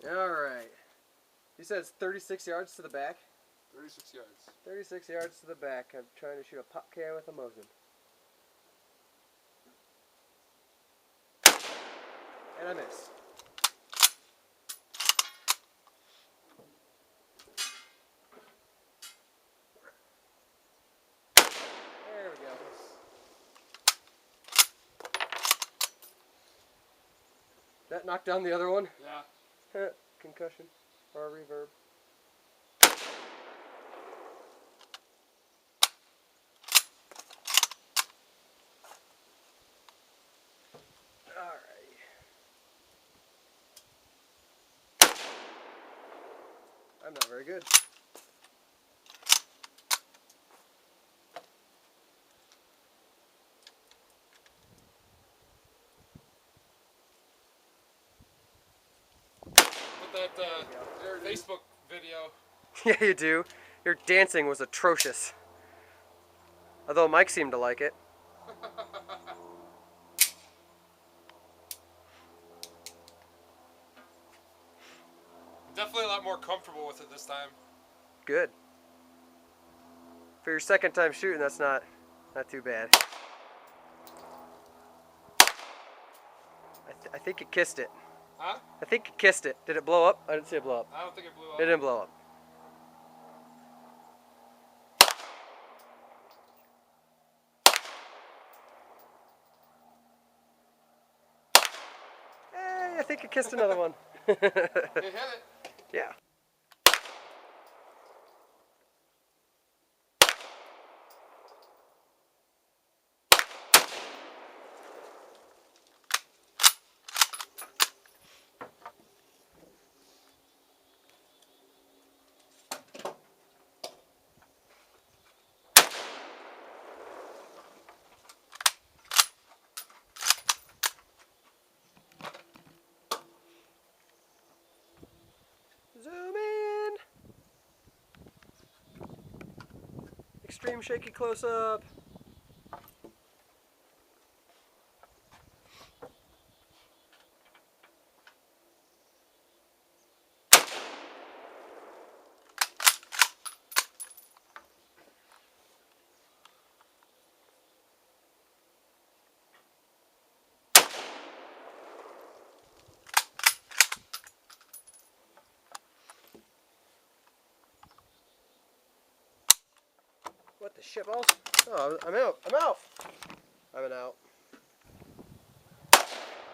Alright. You said it's 36 yards to the back? 36 yards. 36 yards to the back. I'm trying to shoot a pop can with a Mosin. And I miss. There we go. That knocked down the other one? Yeah. Concussion. Or reverb. Alright. I'm not very good. Put that Facebook video. Yeah, you do. Your dancing was atrocious. Although Mike seemed to like it. Definitely a lot more comfortable with it this time. Good. For your second time shooting, that's not too bad. I think you kissed it. Huh? I think you kissed it. Did it blow up? I didn't see it blow up. I don't think it blew up. It didn't blow up. Hey, I think you kissed another one. It hit it. Yeah. Zoom in. Extreme shaky close up. What the shit balls? Oh, I'm out. I'm out. I'm out.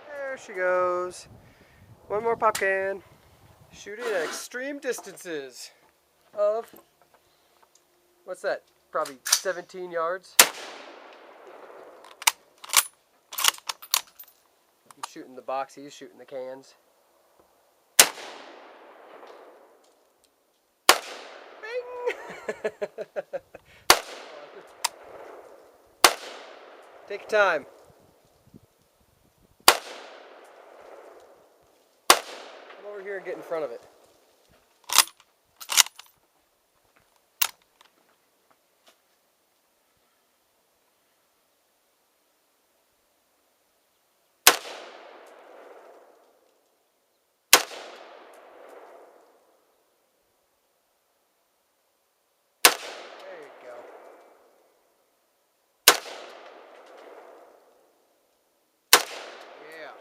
There she goes. One more pop can. Shooting at extreme distances of, what's that? Probably 17 yards. I'm shooting the box, he's shooting the cans. Bing! Take your time. Come over here and get in front of it. There you go. Yeah.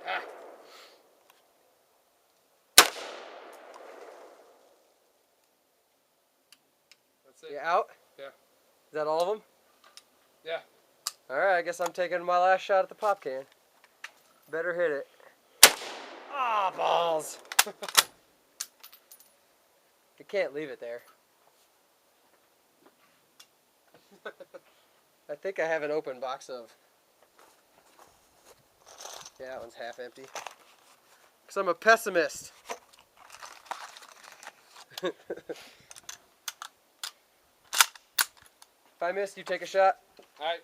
Ah. That's it. You out? Yeah. Is that all of them? Yeah. Alright, I guess I'm taking my last shot at the pop can. Better hit it. Ah, balls! You can't leave it there. I think I have an open box of... Yeah, that one's half empty. Because I'm a pessimist. If I miss, you take a shot. Alright.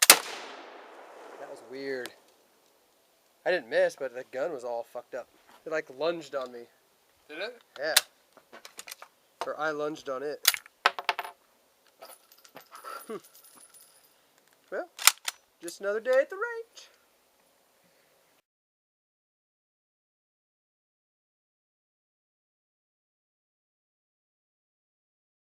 That was weird. I didn't miss, but the gun was all fucked up. It like lunged on me. Did it? Yeah. Or I lunged on it. Well, just another day at the range.